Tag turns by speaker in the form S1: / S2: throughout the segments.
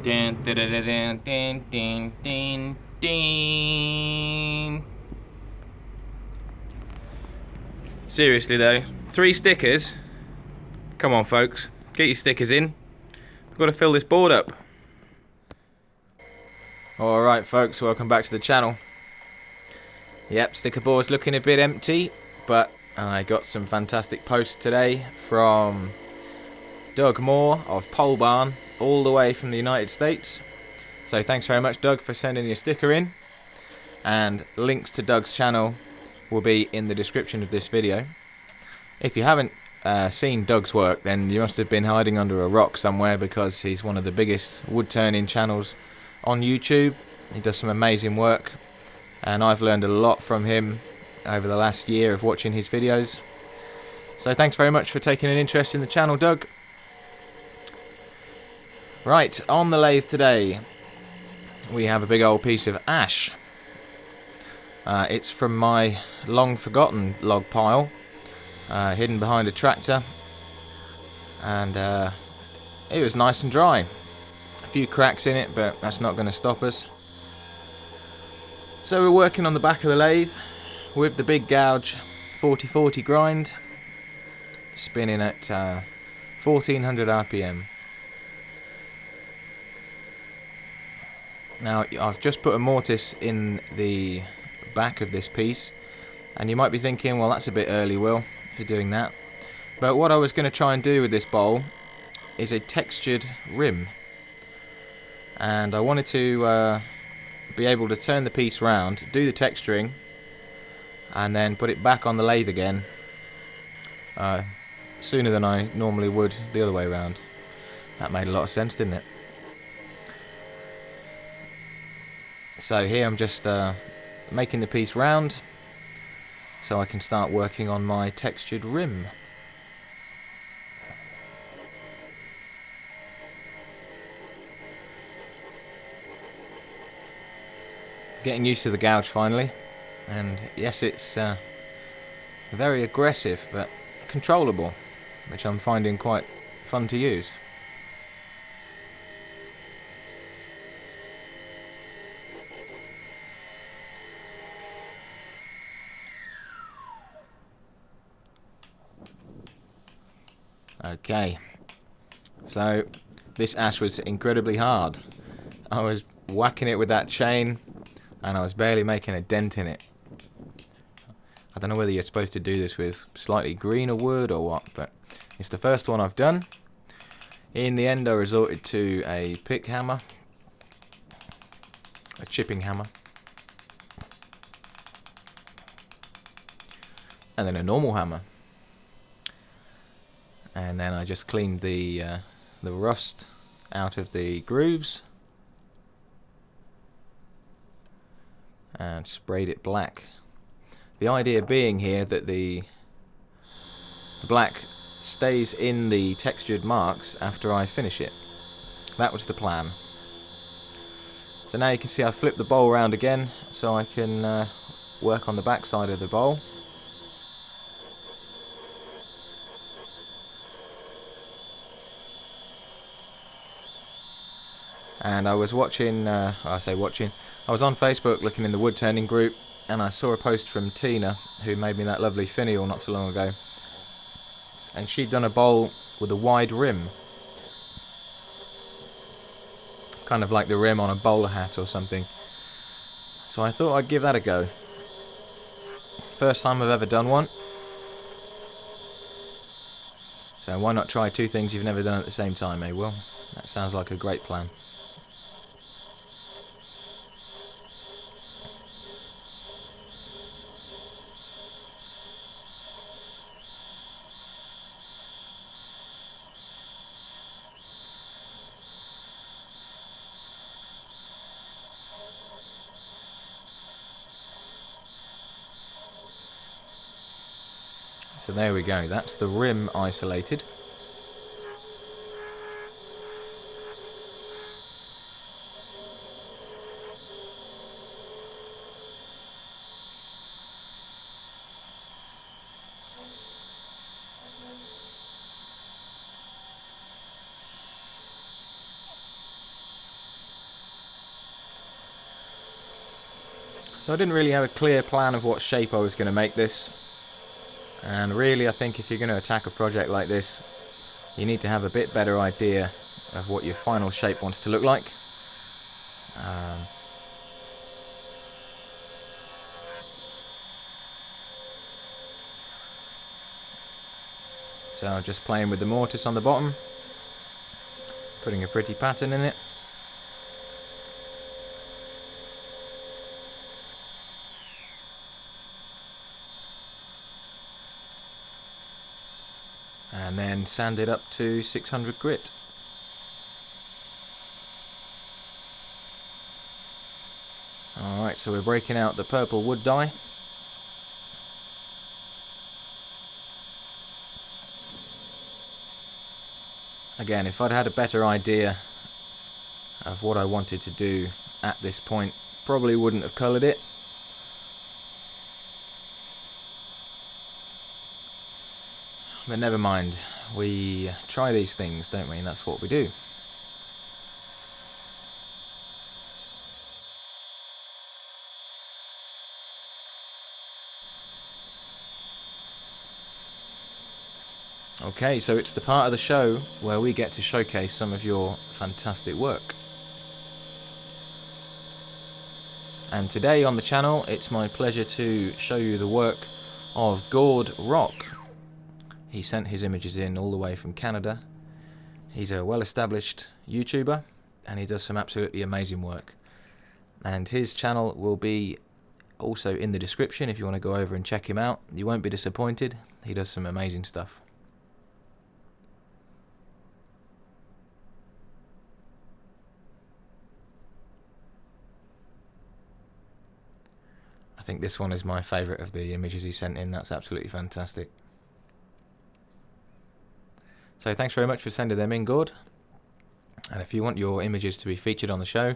S1: Dun, dun, dun, dun, dun, dun, dun, dun. Seriously though, 3 stickers? Come on folks, get your stickers in. I've got to fill this board up. Alright folks, welcome back to the channel. Yep, sticker board's looking a bit empty, but I got some fantastic posts today from Doug Moore of Pohl Barn, all the way from the United States. So thanks very much Doug for sending your sticker in. And links to Doug's channel will be in the description of this video. If you haven't seen Doug's work, then you must have been hiding under a rock somewhere, because he's one of the biggest wood turning channels on YouTube. He does some amazing work, and I've learned a lot from him over the last year of watching his videos. So thanks very much for taking an interest in the channel, Doug. Right, on the lathe today we have a big old piece of ash. It's from my long forgotten log pile, hidden behind a tractor, and it was nice and dry. A few cracks in it, but that's not going to stop us. So we're working on the back of the lathe with the big gouge 40/40 grind, spinning at 1400 RPM. Now I've just put a mortise in the back of this piece, and you might be thinking, well, that's a bit early, Will, for doing that. But what I was going to try and do with this bowl is a textured rim, and I wanted to be able to turn the piece round, do the texturing, and then put it back on the lathe again sooner than I normally would the other way around. That made a lot of sense, didn't it? So here I'm just making the piece round so I can start working on my textured rim. Getting used to the gouge finally, and yes, it's very aggressive but controllable, which I'm finding quite fun to use. Okay, so this ash was incredibly hard. I was whacking it with that chain and I was barely making a dent in it. I don't know whether you're supposed to do this with slightly greener wood or what, but it's the first one I've done. In the end I resorted to a pick hammer, a chipping hammer, and then a normal hammer. And then I just cleaned the rust out of the grooves and sprayed it black. The idea being here that the black stays in the textured marks after I finish it. That was the plan. So now you can see I flipped the bowl around again so I can work on the back side of the bowl. And I was watching, I was on Facebook looking in the wood turning group, and I saw a post from Tina, who made me that lovely finial not so long ago. And she'd done a bowl with a wide rim, kind of like the rim on a bowler hat or something. So I thought I'd give that a go. First time I've ever done one. So why not try 2 things you've never done at the same time, eh, Will? That sounds like a great plan. So there we go, that's the rim isolated. So I didn't really have a clear plan of what shape I was going to make this. And really, I think if you're going to attack a project like this, you need to have a bit better idea of what your final shape wants to look like. So I'm just playing with the mortise on the bottom, putting a pretty pattern in it. And then sand it up to 600 grit. Alright, so we're breaking out the purple wood dye. Again, if I'd had a better idea of what I wanted to do at this point, probably wouldn't have coloured it. But never mind, we try these things, don't we? And that's what we do. Okay, so it's the part of the show where we get to showcase some of your fantastic work. And today on the channel, it's my pleasure to show you the work of Gord Rock. He sent his images in all the way from Canada. He's a well-established YouTuber, and he does some absolutely amazing work. And his channel will be also in the description if you want to go over and check him out. You won't be disappointed. He does some amazing stuff. I think this one is my favourite of the images he sent in. That's absolutely fantastic. So thanks very much for sending them in, Gord. And if you want your images to be featured on the show,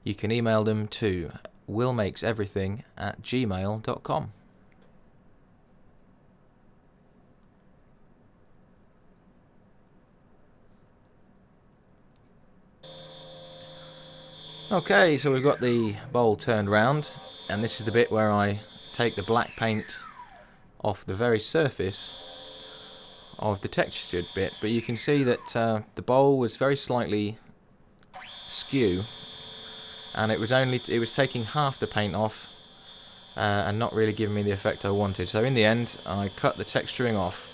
S1: you can email them to willmakeseverything@gmail.com. Okay, so we've got the bowl turned round, and this is the bit where I take the black paint off the very surface of the textured bit, but you can see that the bowl was very slightly skew, and it was taking half the paint off and not really giving me the effect I wanted. So in the end, I cut the texturing off.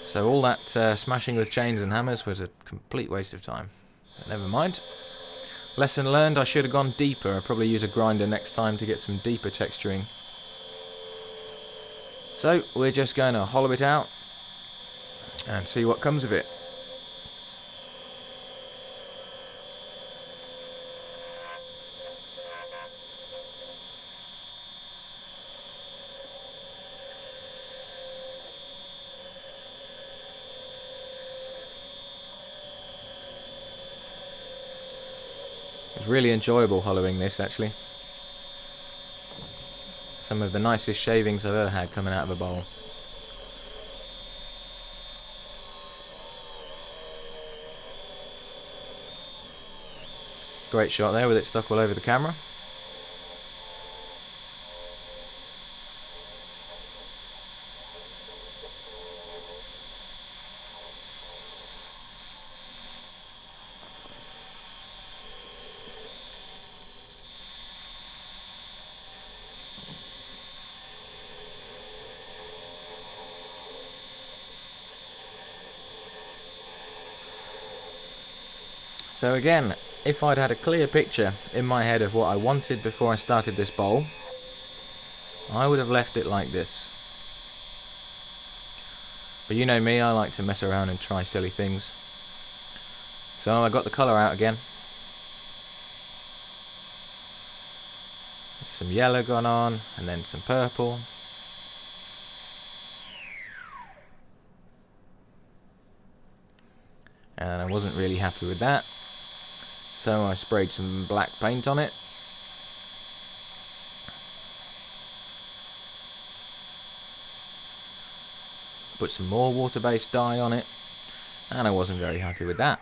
S1: So all that smashing with chains and hammers was a complete waste of time. But never mind. Lesson learned, I should have gone deeper. I'll probably use a grinder next time to get some deeper texturing. So we're just going to hollow it out and see what comes of it. It's really enjoyable hollowing this, actually. Some of the nicest shavings I've ever had coming out of a bowl. Great shot there with it stuck all over the camera. So again, if I'd had a clear picture in my head of what I wanted before I started this bowl, I would have left it like this. But you know me, I like to mess around and try silly things. So I got the colour out again. There's some yellow gone on, and then some purple. And I wasn't really happy with that. So I sprayed some black paint on it. Put some more water-based dye on it. And I wasn't very happy with that.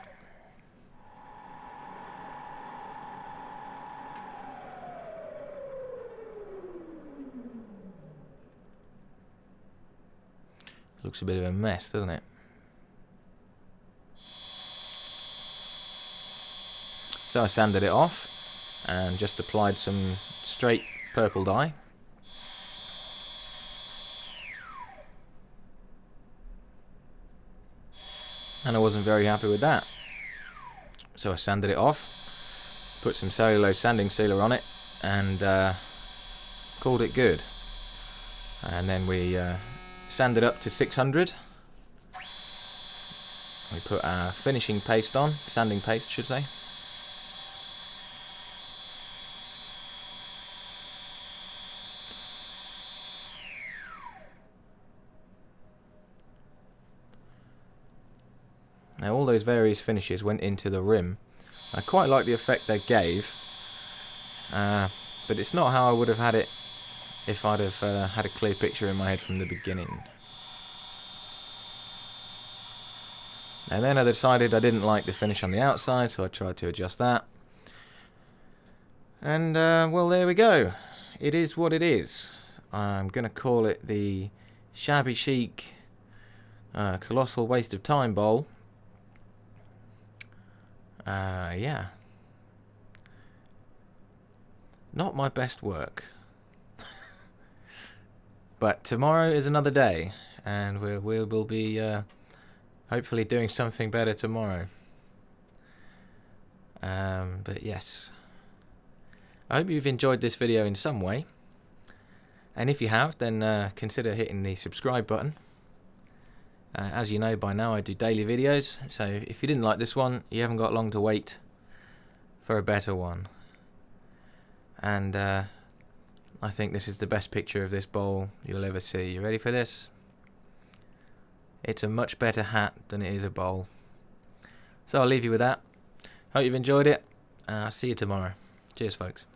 S1: Looks a bit of a mess, doesn't it? So I sanded it off and just applied some straight purple dye. And I wasn't very happy with that. So I sanded it off, put some cellulose sanding sealer on it, and called it good. And then we sanded up to 600. We put our finishing paste on, sanding paste should say. Now all those various finishes went into the rim. I quite like the effect they gave, but it's not how I would have had it if I'd have had a clear picture in my head from the beginning. And then I decided I didn't like the finish on the outside, so I tried to adjust that. And well, there we go. It is what it is. I'm going to call it the Shabby Chic Colossal Waste of Time Bowl. Yeah. Not my best work. But tomorrow is another day, and we will be hopefully doing something better tomorrow. But yes. I hope you've enjoyed this video in some way. And if you have, then consider hitting the subscribe button. As you know by now, I do daily videos, so if you didn't like this one, you haven't got long to wait for a better one. And I think this is the best picture of this bowl you'll ever see. You ready for this? It's a much better hat than it is a bowl. So I'll leave you with that. Hope you've enjoyed it. I'll see you tomorrow. Cheers, folks.